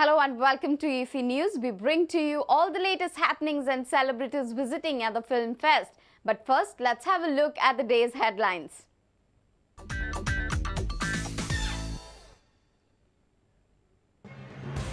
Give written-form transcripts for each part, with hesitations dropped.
Hello and welcome to EFE News. We bring to you all the latest happenings and celebrities visiting at the Film Fest. But first, let's have a look at the day's headlines.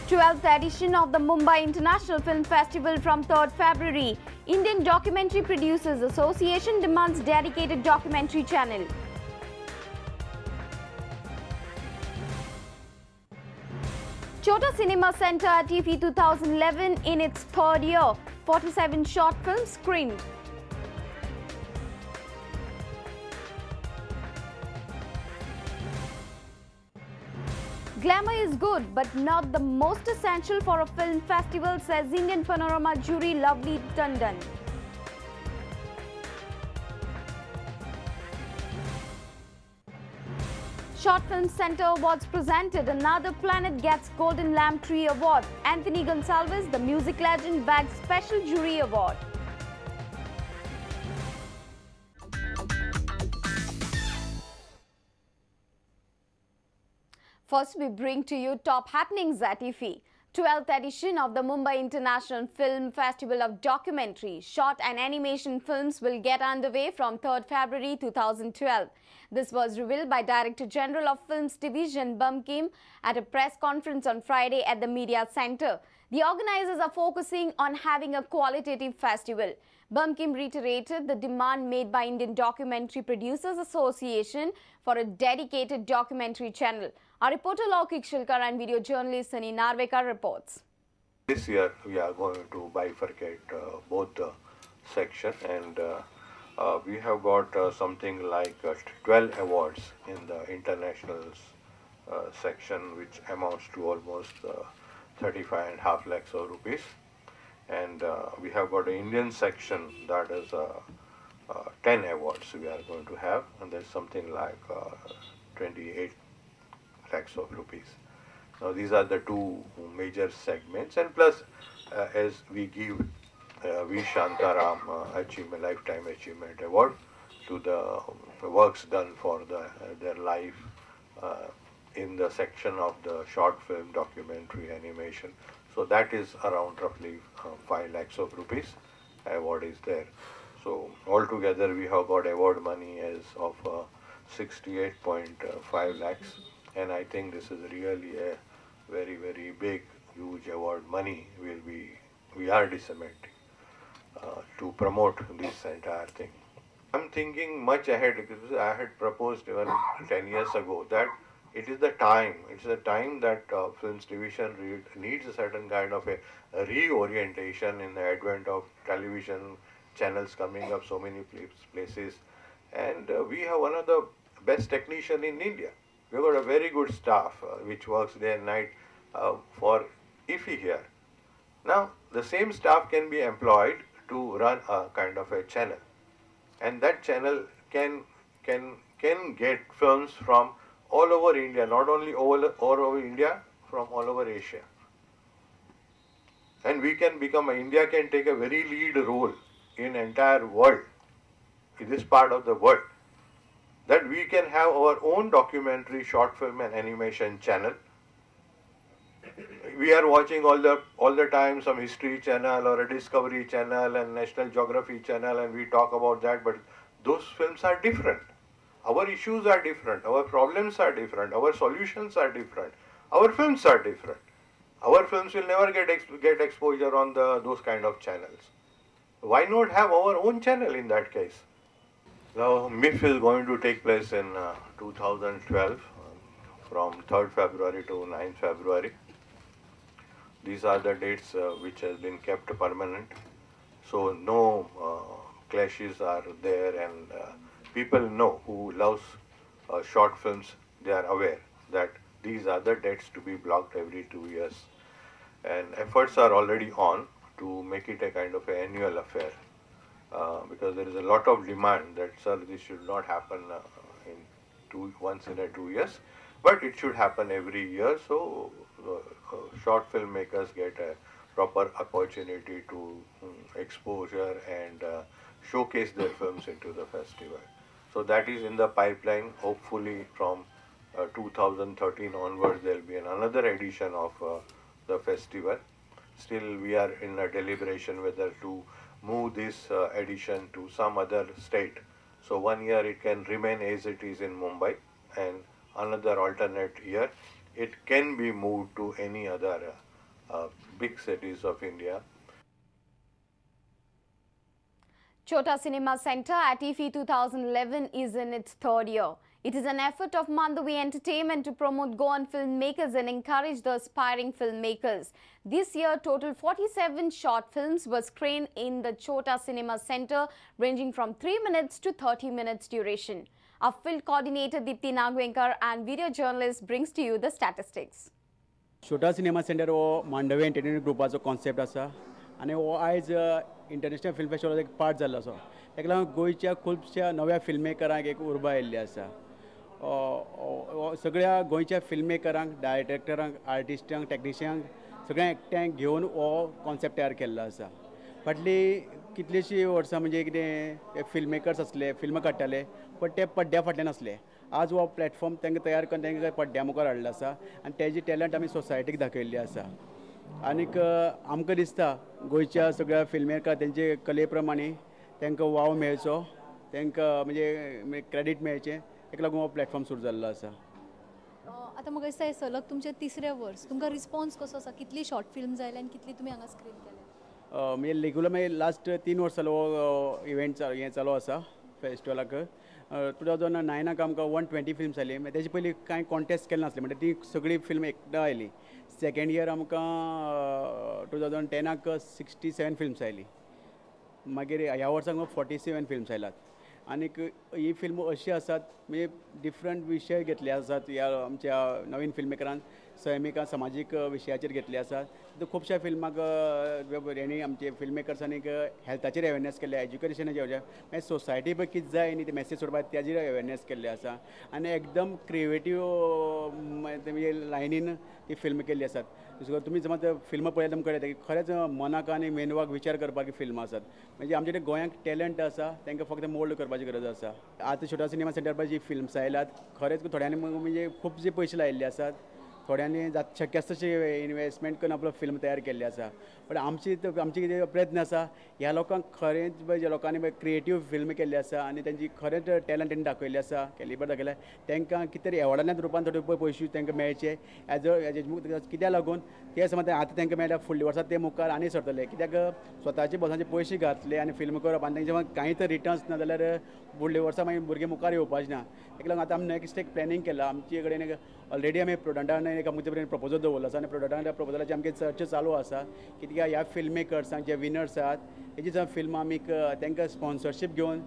12th edition of the Mumbai International Film Festival from 3rd February. Indian Documentary Producers Association demands dedicated documentary channel. Chota Cinema Centre at EFE 2011 in its third year. 47 short films screened. Glamour is good, but not the most essential for a film festival, says Indian Panorama jury Lovely Tandon. Short Film Centre Awards presented. Another Planet gets Golden Lamb Tree Award. Anthony Gonsalves, the music legend, bagged Special Jury Award. First, we bring to you top happenings at EFE. 12th edition of the Mumbai International Film Festival of Documentary, Short and Animation Films will get underway from 3rd February 2012. This was revealed by Director General of Films Division Bumkim at a press conference on Friday at the Media Centre. The organizers are focusing on having a qualitative festival. Bumkim reiterated the demand made by Indian Documentary Producers Association for a dedicated documentary channel. Our reporter Laukik Shilkar and video journalist Sunny Narvekar reports. This year we are going to bifurcate both the section, and we have got something like 12 awards in the international section, which amounts to almost 35.5 lakhs of rupees. And we have got an Indian section that is 10 awards we are going to have, and there's something like 28 lakhs of rupees. Now these are the two major segments, and plus as we give V. Shantaram Lifetime Achievement Award to the works done for their life in the section of the short film, documentary, animation. So that is around roughly 5 lakhs of rupees award is there. So altogether we have got award money as of 68.5 lakhs, and I think this is really a very, very big, huge award money we are disseminating to promote this entire thing. I'm thinking much ahead, because I had proposed even 10 years ago that it's the time that Films Division needs a certain kind of a reorientation in the advent of television channels coming up so many places. And we have one of the best technicians in India. We've got a very good staff which works day and night for EFE here. Now, the same staff can be employed to run a kind of a channel. And that channel can get films from all over India, not only all over India, from all over Asia. And we can become, India can take a very lead role in entire world, in this part of the world, that we can have our own documentary, short film and animation channel. We are watching all the time some History Channel or a Discovery Channel and National Geography Channel, and we talk about that, but those films are different. Our issues are different, our problems are different, our solutions are different, our films are different. Our films will never get exposure on those kind of channels. Why not have our own channel in that case? Now, MIF is going to take place in 2012 from 3rd February to 9th February. These are the dates which has been kept permanent. So no clashes are there, and people know who loves short films, they are aware that these are the dates to be blocked every 2 years. And efforts are already on to make it a kind of an annual affair, because there is a lot of demand that, sir, this should not happen once in a 2 years, but it should happen every year, so short filmmakers get a proper opportunity to exposure and showcase their films into the festival. So that is in the pipeline. Hopefully from 2013 onwards there will be another edition of the festival. Still, we are in a deliberation whether to move this edition to some other state. So 1 year it can remain as it is in Mumbai, and another alternate year it can be moved to any other big cities of India. Chota Cinema Centre at IFFI 2011 is in its third year. It is an effort of Mandavi Entertainment to promote Goan filmmakers and encourage the aspiring filmmakers. This year, total 47 short films were screened in the Chota Cinema Centre, ranging from 3 minutes to 30 minutes duration. Our field coordinator Deepthi Nagwenkar and video journalist brings to you the statistics. Chota Cinema Centre हो Mandvi entertainment ग्रुपाचो concept आसा आनी हो आयज international film फेस्टिवलाचो एक part जाल्लो आसा. ताका लागून गोंयच्या खुबश्या नव्या फिल्ममेकरांक एक उर्बा आयिल्ली आसा. सगळ्या गोंयच्या फिल्ममेकरांक, डायरेक्टरांक, आर्टिस्टांक, टॅक्निशियनांक सगळ्यांक एकठांय घेवन हो कॉन्सेप्ट तयार केल्लो आसा. फाटली कितलीशीं वर्सां म्हणजे कितें फिल्ममेकर्स आसले, फिल्म काडटाले, पण ते पड्ड्या फाटल्यान आसले. आज हो प्लॅटफॉर्म तांकां तयार करून तांकां पड्ड्या मुखार हाडलो आसा आनी तेजी टॅलंट आमी सोसायटीक दाखयल्ली आसा. आनीक आमकां दिसता गोंयच्या सगळ्या फिल्ममेकर तेंचे कले प्रमाणे तांकां वाव मेळचो, तांकां म्हणजे क्रेडीट मेळचें, ताका लागून हो प्लॅटफॉर्म सुरू जाल्लो आसा. आतां म्हाका दिसता सलग तुमचें तिसरें वर्स, तुमकां रिस्पॉन्स कसो आसा? कितली शॉर्ट फिल्म जाल्या आनी कितली तुमी हांगा स्क्रीन केल्या? म्हणजे रेगुलर म्हणजे लास्ट 3 वर्सां जालो हो इव्हेंट हें चालू आसा फेस्टिवलाक. 2009 आमकां 120 फिल्म्स आयली. तेजे पयलीं कांय कॉन्टेस्ट केले नासले, म्हणजे ती सगळी फिल्म एकदां आयली. सेकेंड इयर आमकां 2010 67 फिल्म्स आयली. मागीर ह्या वर्साक 47 फिल्म्स आयल्यात. आनीक ही फिल्म अशी आसात म्हणजे डिफरंट विशय घेतले आसात. ह्या आमच्या नवीन फिल्ममेकरान सैमिका समाजीक विशयाचेर घेतले आसात. खुबश्या फिल्माक हेणी आमचे फिल्ममेकर्सांनी हेल्थाचेर अवेरनेस केले, एज्युकेशनाचेर मागीर सोसायटी पळय कितें जाय न्ही ते मॅसेज सोडपाक तेजेर अवेरनेस केल्ले आसा. आनी एकदम क्रिएटीव म्हणजे लायनीन ती फिल्म केल्ली आसात. तुमी समज फिल्म पळयत तुमकां कळटा की खरेंच मनाक आनी मेंदवाक विचार करपाक फिल्म आसात. म्हणजे आमचे कडेन गोंयांत टॅलंट आसा, तांकां फक्त मोल्ड करपाची गरज आसा. आतां छोटा सिनेमा सेंटर पळय जी फिल्म्स आयल्यात खरेंच थोड्यांनी म्हणजे खुबशे पयशे लायिल्ले आसात. थोड्यांनी शक्य आसा तशी इन्वेस्टमेंट करून आपलो फिल्म तयार केल्ली आसा. पण आमची कितें प्रयत्न आसा ह्या लोकांक खरेंच जे लोकांनी क्रिएटीव फिल्म केल्ली आसा आनी तेंची खरेंच टॅलंट तेणी दाखयल्ली आसा, कॅलिबर दाखयला, तांकां कितें तरी एवॉर्डांतल्या रुपान थोडे पयशे तांकां मेळचे. कित्याक लागून ते समज आतां तांकां मेळटा फुडल्या वर्सा ते मुखार आनी सरतले. कित्याक स्वताचे बोल्सांचे पयशे घातले आनी फिल्म करप आनी तेंचे कांय तर रिटर्न्स ना जाल्यार फुडल्या वर्सा मागीर भुरगे मुखार येवपाचे ना. ताका लागून आतां आमी नेक्स्ट एक प्लॅनिंग केलां. आमचे कडेन ऑलरेडी आमी प्रोडक्टान एक आमचे कडेन प्रपोजल दवरलो आसा आनी प्रोडक्टान प्रपोजलाची आमची चर्चा चालू आसा. कित्याक ह्या फिल्ममेकर्सांक जे विनर्स आहात तेजी जर फिल्म आमी तांकां स्पॉन्सरशीप घेवन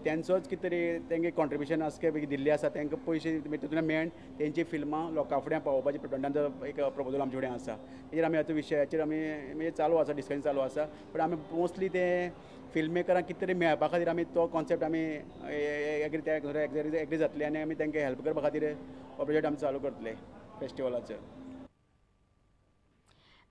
तेंचोच कितें तरी तांकां कॉन्ट्रिब्युशन आसा दिल्ली आसा, तांकां पयशे तितून मेळून तेंची फिल्मां लोकां फुडें पावोवपाची प्रोडक्टान एक प्रपोजल आमचे कडेन आसा. तेजेर आमी आतां विशयाचेर आमी म्हणजे चालू आसा, डिस्कशन चालू आसा. पण आमी मोस्टली ते फिल्ममेकरांक कितें तरी मेळपा खातीर आमी तो कॉन्सेप्ट आमी एग्री जातले आनी आमी तांकां हेल्प करपा खातीर हो प्रोजेक्ट आमी चालू करतले फेस्टिवलाचो.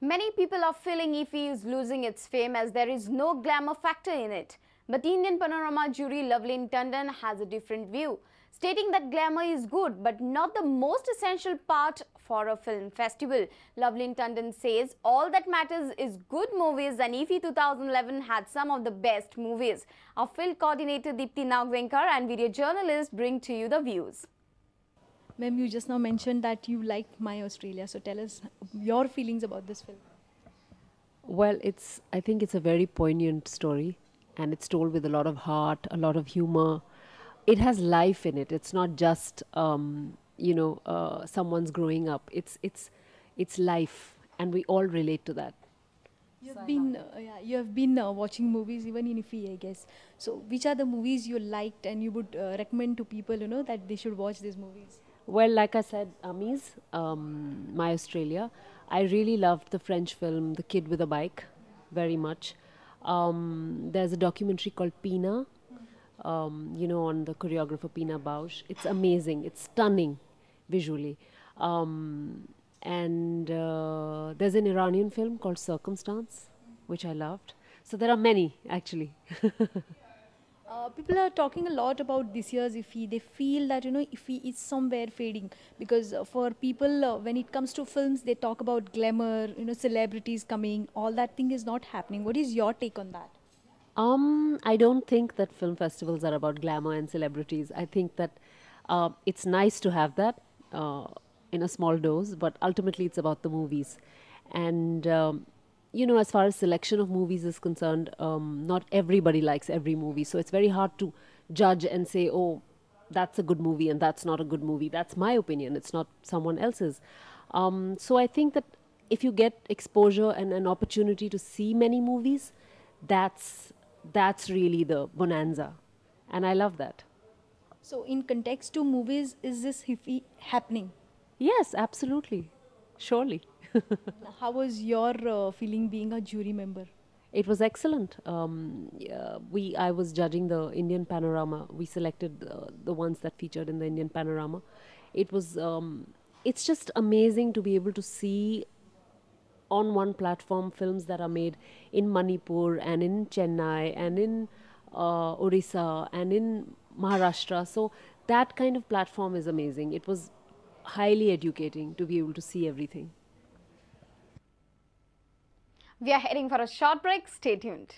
Many people are feeling IFFI is losing its fame as there is no glamour factor in it. But Indian Panorama jury Lovelin Tandon has a different view, stating that glamour is good but not the most essential part for a film festival. Lovelin Tandon says all that matters is good movies and IFFI 2011 had some of the best movies. Our field coordinator Deepthi Nagwenkar and video journalist bring to you the views. Ma'am, you just now mentioned that you liked My Australia, so tell us your feelings about this film. Well, I think it's a very poignant story and it's told with a lot of heart, a lot of humor. It has life in it. It's not just, someone's growing up. It's life and we all relate to that. You have been watching movies even in IFFI, I guess. So which are the movies you liked and you would recommend to people, that they should watch these movies? Well, like I said, Amis, My Australia. I really loved the French film, The Kid with a Bike, very much. There's a documentary called Pina, on the choreographer Pina Bausch. It's amazing. It's stunning visually. And there's an Iranian film called Circumstance, which I loved. So there are many, actually. People are talking a lot about this year's IFFI. They feel that IFFI is somewhere fading because for people, when it comes to films, they talk about glamour, celebrities coming. All that thing is not happening. What is your take on that? I don't think that film festivals are about glamour and celebrities. I think that it's nice to have that in a small dose, but ultimately it's about the movies. And as far as selection of movies is concerned, not everybody likes every movie, so it's very hard to judge and say, oh, that's a good movie and that's not a good movie. That's my opinion. It's not someone else's. So I think that if you get exposure and an opportunity to see many movies, that's really the bonanza, and I love that. So, in context to movies, is this IFFI happening? Yes, absolutely, surely. How was your feeling being a jury member? It was excellent. I was judging the Indian Panorama. We selected the ones that featured in the Indian Panorama. It was. It's just amazing to be able to see on one platform films that are made in Manipur and in Chennai and in Orissa and in Maharashtra. So that kind of platform is amazing. It was highly educating to be able to see everything. We are heading for a short break. Stay tuned.